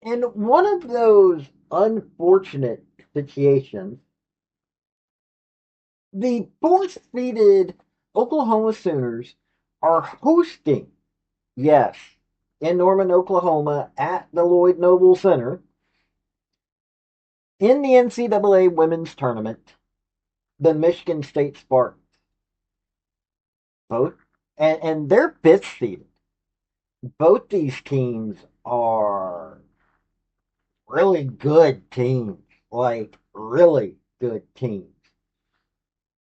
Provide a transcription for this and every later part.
In one of those unfortunate situations, the fourth seeded Oklahoma Sooners are hosting, yes, in Norman, Oklahoma at the Lloyd Noble Center in the NCAA Women's Tournament, the Michigan State Spartans. Both, and they're fifth seeded. Both these teams are really good teams, like really good teams.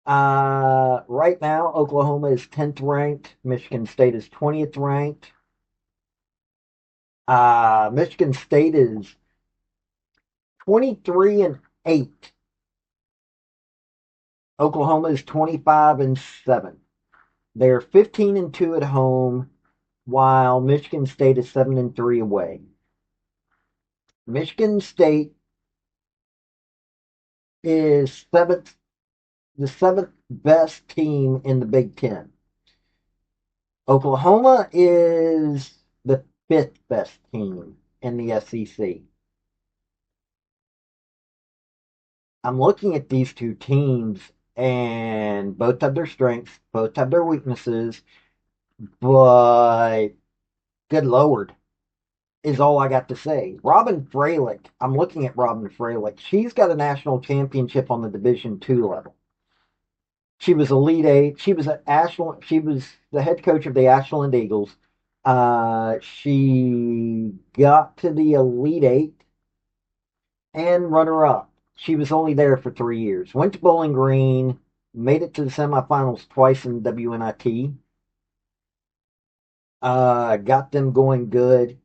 Right now, Oklahoma is 10th ranked. Michigan State is 20th ranked. Michigan State is 23 and 8. Oklahoma is 25 and 7. They're 15 and 2 at home, while Michigan State is 7 and 3 away. Michigan State is the seventh best team in the Big Ten. Oklahoma is the fifth best team in the SEC. I'm looking at these two teams, and both have their strengths, both have their weaknesses, but good Lord, is all I got to say. Robin Fralick, I'm looking at Robin Fralick. She's got a national championship on the Division II level. She was Elite Eight. She was at Ashland. She was the head coach of the Ashland Eagles. She got to the Elite Eight and runner up. She was only there for 3 years. Went to Bowling Green, made it to the semifinals twice in WNIT. Got them going good.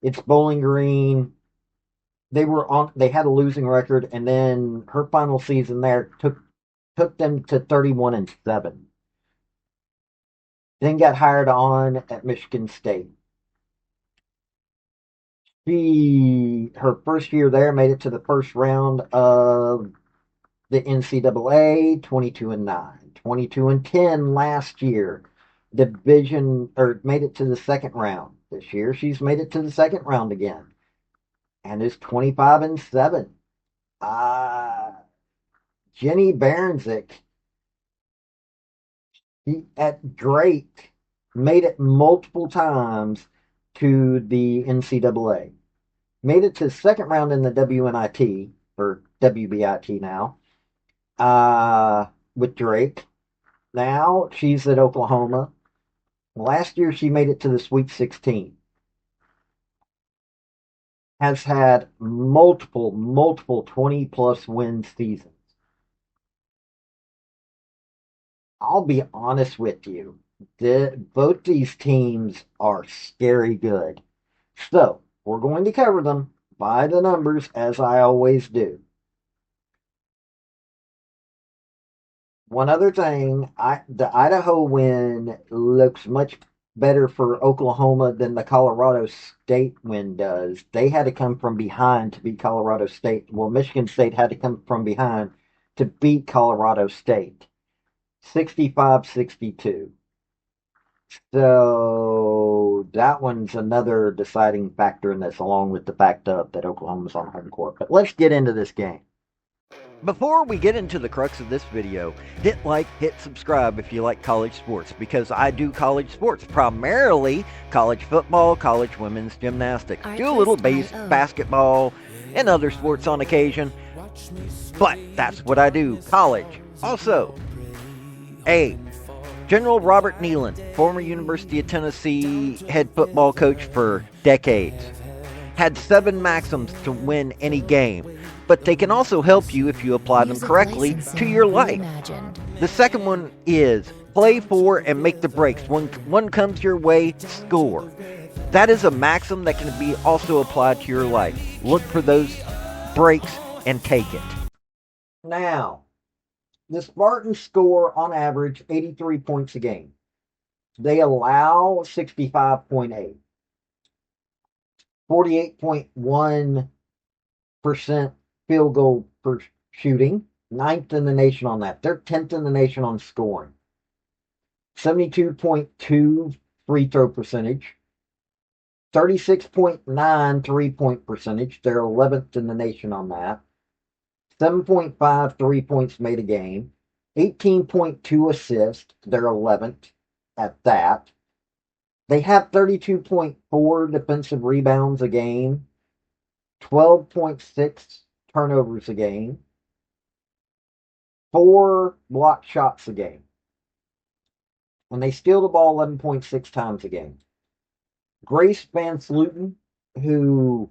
It's Bowling Green. They had a losing record, and then her final season there took them to 31 and 7. Then got hired on at Michigan State. Her first year there made it to the first round of the NCAA, 22 and 9, 22 and 10 last year. Division or made it to the second round. This year she's made it to the second round again and is 25 and 7. Uh Jenny Baranczyk at Drake made it multiple times to the NCAA. Made it to the second round in the WNIT or WBIT now with Drake. Now she's at Oklahoma. Last year she made it to the Sweet 16. Has had multiple 20 plus win seasons. I'll be honest with you. Both these teams are scary good. So, we're going to cover them by the numbers as I always do. One other thing, the Idaho win looks much better for Oklahoma than the Colorado State win does. They had to come from behind to beat Colorado State. Well, Michigan State had to come from behind to beat Colorado State. 65-62. So that one's another deciding factor in this, along with the fact that Oklahoma's on home court. But let's get into this game. Before we get into the crux of this video, hit like, hit subscribe if you like college sports, because I do college sports, primarily college football, college women's gymnastics, do a little basketball and other sports on occasion, but that's what I do, college. Also, General Robert Neyland, former University of Tennessee head football coach for decades, had 7 maxims to win any game, but they can also help you if you apply them correctly to your life. The second one is play for and make the breaks. When one comes your way, score. That is a maxim that can be also applied to your life. Look for those breaks and take it. Now, the Spartans score on average 83 points a game. They allow 65.8. 48.1% field goal per shooting, 9th in the nation on that. They're 10th in the nation on scoring. 72.2 free throw percentage. 36.9 3-point percentage. They're 11th in the nation on that. 7.5 3-points made a game. 18.2 assists. They're 11th at that. They have 32.4 defensive rebounds a game. 12.6 turnovers a game. 4 block shots a game. And they steal the ball 11.6 times a game. Grace Van Sluten, who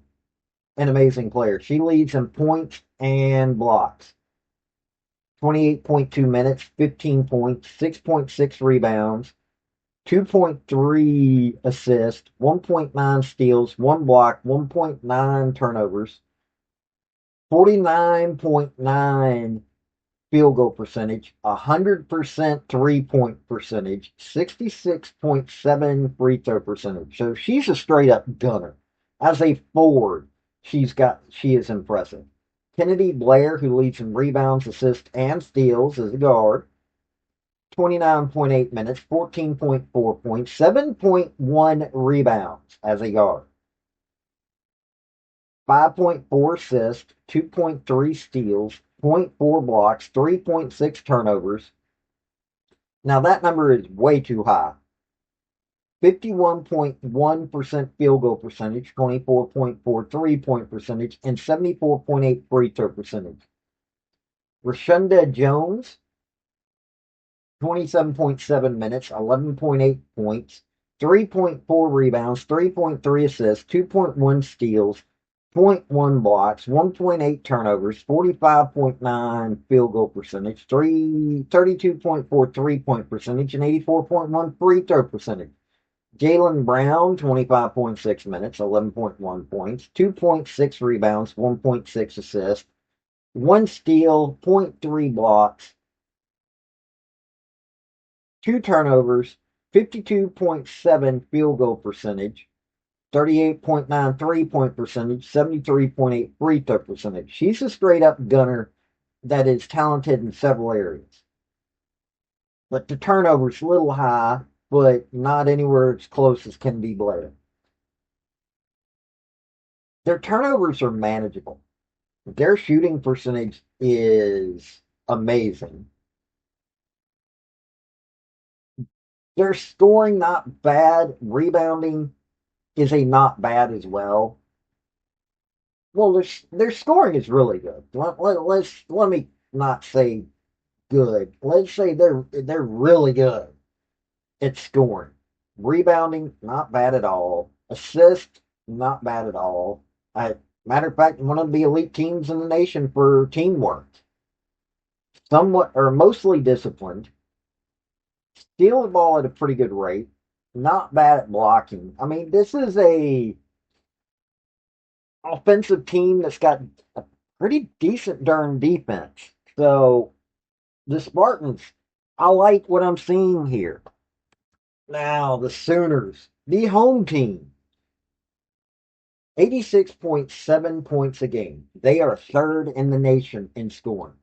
an amazing player. She leads in points and blocks. 28.2 minutes, 15 points, 6.6 rebounds, 2.3 assists, 1.9 steals, 1 block, 1.9 turnovers, 49.9 field goal percentage, 100% 3-point percentage, 66.7 free throw percentage. So she's a straight up gunner. As a forward, she is impressive. Kennedy Blair, who leads in rebounds, assists, and steals as a guard. 29.8 minutes, 14.4 points, 7.1 rebounds as a guard. 5.4 assists, 2.3 steals, 0.4 blocks, 3.6 turnovers. Now that number is way too high. 51.1% field goal percentage, 24.4 3-point percentage, and 74.8 free throw percentage. Rashunda Jones, 27.7 minutes, 11.8 points, 3.4 rebounds, 3.3 assists, 2.1 steals, 0.1 blocks, 1.8 turnovers, 45.9 field goal percentage, 32.4 3-point percentage, and 84.1 free throw percentage. Jalen Brown, 25.6 minutes, 11.1 points, 2.6 rebounds, 1.6 assists, 1 steal, 0.3 blocks, 2 turnovers, 52.7 field goal percentage, 38.9 3-point percentage, 73.8 free throw percentage. She's a straight up gunner that is talented in several areas. But the turnover's a little high, but not anywhere as close as Kennedy Blair. Their turnovers are manageable. Their shooting percentage is amazing. Their scoring not bad. Rebounding is a not bad as well. Well, their scoring is really good. Let me not say good. Let's say they're really good at scoring. Rebounding, not bad at all. Assist, not bad at all. Matter of fact, one of the elite teams in the nation for teamwork. Somewhat or mostly disciplined. Steal the ball at a pretty good rate. Not bad at blocking. I mean, this is a offensive team that's got a pretty decent darn defense. So the Spartans, I like what I'm seeing here. Now the Sooners, the home team, 86.7 points a game. They are third in the nation in scoring.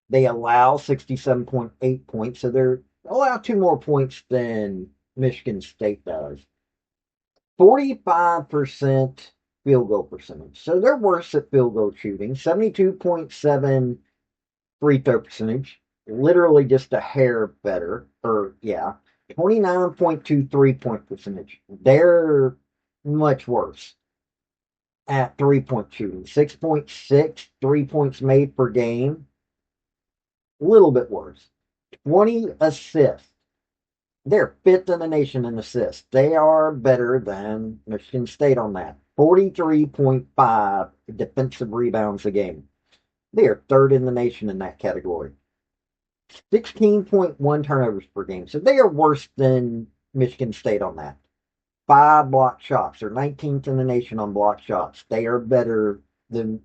They allow 67.8 points, so they're allow 2 more points than Michigan State does. 45% field goal percentage. So they're worse at field goal shooting. 72.7 free throw percentage. Literally just a hair better. 29.2 3-point percentage. They're much worse at 3-point shooting. 6.6 3-points made per game. A little bit worse. 20 assists. They're fifth in the nation in assists. They are better than Michigan State on that. 43.5 defensive rebounds a game. They are third in the nation in that category. 16.1 turnovers per game. So they are worse than Michigan State on that. 5 block shots. They're 19th in the nation on block shots. They are better than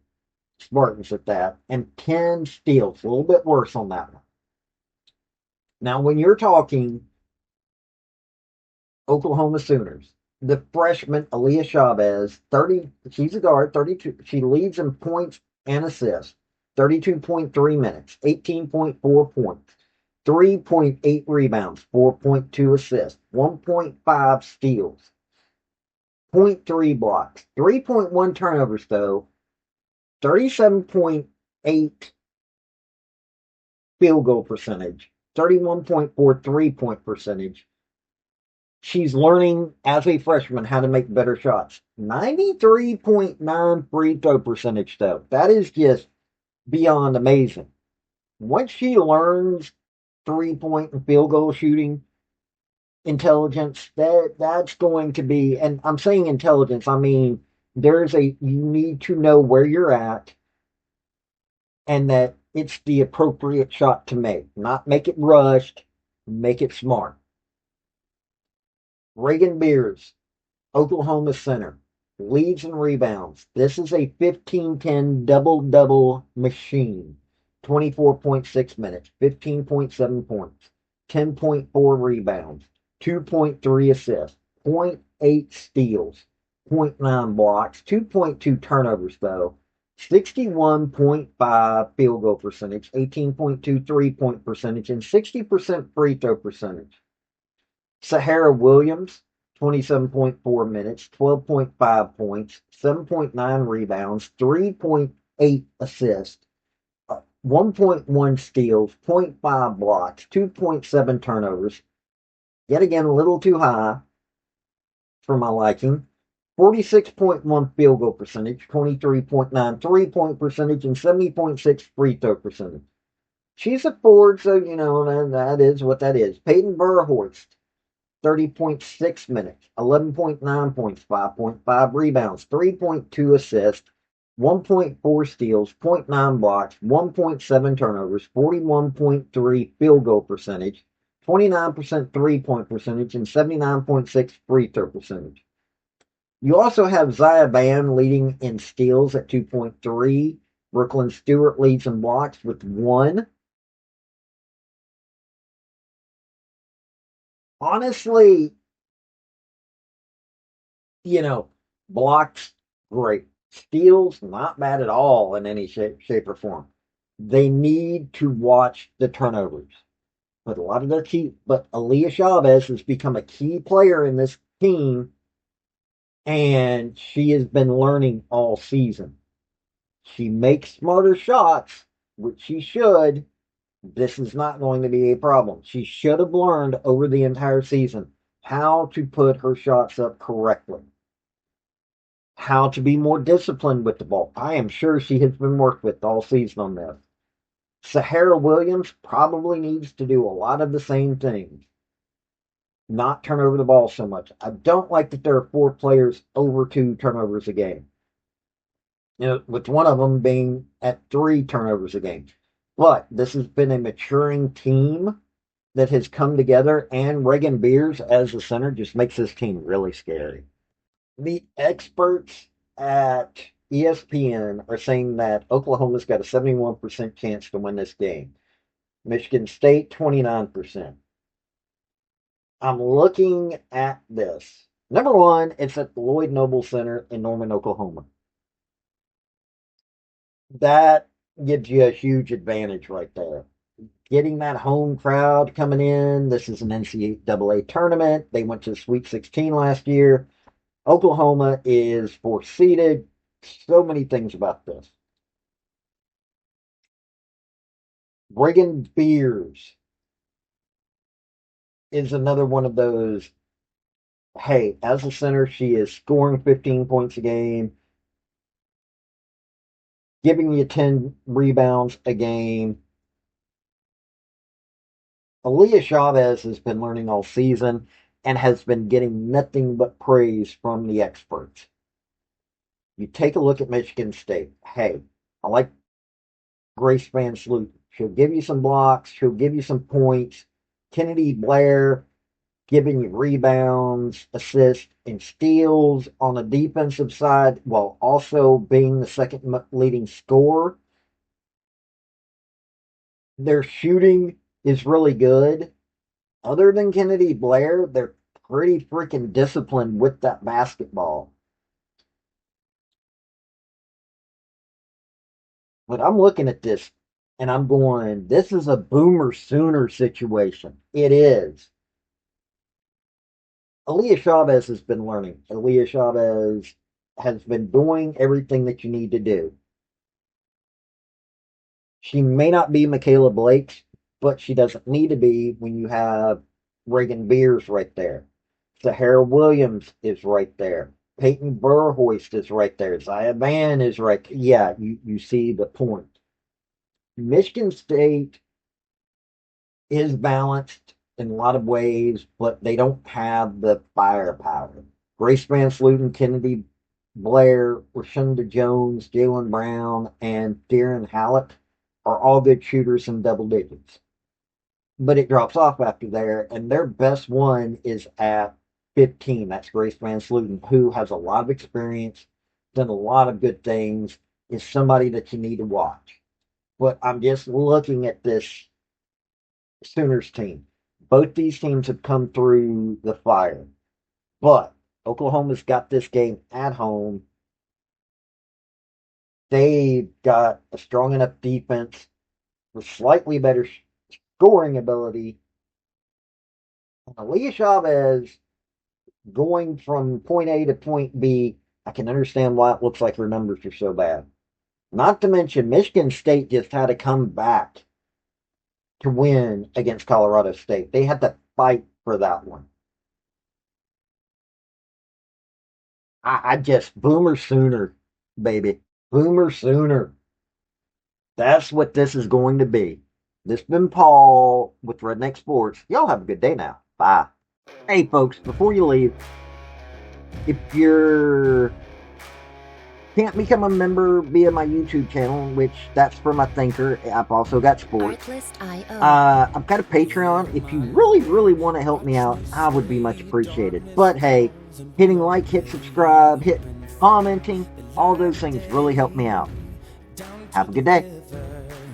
Spartans at that. And 10 steals. A little bit worse on that one. Now, when you're talking Oklahoma Sooners, the freshman Aaliyah Chavez, 30, she's a guard, 32. She leads in points and assists. 32.3 minutes, 18.4 points, 3.8 rebounds, 4.2 assists, 1.5 steals. 0.3 blocks, 3.1 turnovers, though, 37.8 field goal percentage, 31.4 3-point percentage. She's learning as a freshman how to make better shots. 93.9 free throw percentage, though. That is just beyond amazing. Once she learns 3-point and field goal shooting intelligence, that's going to be, and I'm saying intelligence, I mean, you need to know where you're at and that it's the appropriate shot to make. Not make it rushed, make it smart. Reagan Beers, Oklahoma center, leads and rebounds. This is a 15-10 double-double machine. 24.6 minutes, 15.7 points, 10.4 rebounds, 2.3 assists, zero point 0.8 steals, 0.9 blocks, 2.2 turnovers, though, 61.5 field goal percentage, 18.2 3-point percentage, and 60% free throw percentage. Sahara Williams, 27.4 minutes, 12.5 points, 7.9 rebounds, 3.8 assists, 1.1 steals, 0.5 blocks, 2.7 turnovers. Yet again, a little too high for my liking. 46.1 field goal percentage, 23.9 3-point percentage, and 70.6 free throw percentage. She's a forward, so, that is what that is. Peyton Burhorst, 30.6 minutes, 11.9 points, 5.5 rebounds, 3.2 assists, 1.4 steals, 0.9 blocks, 1.7 turnovers, 41.3 field goal percentage, 29% 3-point percentage, and 79.6 free throw percentage. You also have Zaya Ban leading in steals at 2.3. Brooklyn Stewart leads in blocks with 1. Honestly, blocks, great. Steals, not bad at all in any shape or form. They need to watch the turnovers. But Aaliyah Chavez has become a key player in this team, and she has been learning all season. She makes smarter shots, which she should. This is not going to be a problem. She should have learned over the entire season how to put her shots up correctly, how to be more disciplined with the ball. I am sure she has been worked with all season on this. Sahara Williams probably needs to do a lot of the same things. Not turn over the ball so much. I don't like that there are 4 players over 2 turnovers a game. With one of them being at 3 turnovers a game. But this has been a maturing team that has come together, and Reagan Beers as the center just makes this team really scary. The experts at ESPN are saying that Oklahoma's got a 71% chance to win this game. Michigan State, 29%. I'm looking at this. Number one, it's at the Lloyd Noble Center in Norman, Oklahoma. That gives you a huge advantage right there. Getting that home crowd coming in. This is an NCAA tournament. They went to the Sweet 16 last year. Oklahoma is 4th seeded. So many things about this. Reagan Beers is another one of those. Hey, as a center, she is scoring 15 points a game, giving you 10 rebounds a game. Aaliyah Chavez has been learning all season and has been getting nothing but praise from the experts. You take a look at Michigan State. Hey, I like Grace Van Sloot. She'll give you some blocks. She'll give you some points. Kennedy Blair giving you rebounds, assists, and steals on the defensive side while also being the second leading scorer. Their shooting is really good. Other than Kennedy Blair, they're pretty freaking disciplined with that basketball. But I'm looking at this and I'm going, this is a boomer sooner situation. It is. Aaliyah Chavez has been learning. Aaliyah Chavez has been doing everything that you need to do. She may not be Michaela Blake, but she doesn't need to be when you have Reagan Beers right there. Sahara Williams is right there. Peyton Burhoist is right there. Zaya Van is right there. Yeah, you see the point. Michigan State is balanced in a lot of ways, but they don't have the firepower. Grace Van Sluten, Kennedy Blair, Rashunda Jones, Jalen Brown, and Darren Hallett are all good shooters in double digits. But it drops off after there, and their best one is at 15. That's Grace Van Sluten, who has a lot of experience, done a lot of good things, is somebody that you need to watch. But I'm just looking at this Sooners team. Both these teams have come through the fire, but Oklahoma's got this game at home. They've got a strong enough defense with slightly better scoring ability. Aaliyah Chavez going from point A to point B, I can understand why it looks like her numbers are so bad. Not to mention, Michigan State just had to come back to win against Colorado State. They had to fight for that one. I just Boomer Sooner, baby. Boomer Sooner. That's what this is going to be. This has been Paul with Redneck Sports. Y'all have a good day now. Bye. Hey, folks, before you leave, if you're can't become a member via my YouTube channel, which that's for my thinker. I've also got sports. I've got a Patreon. If you really, really want to help me out, I would be much appreciated. But hey, hitting like, hit subscribe, hit commenting, all those things really help me out. Have a good day.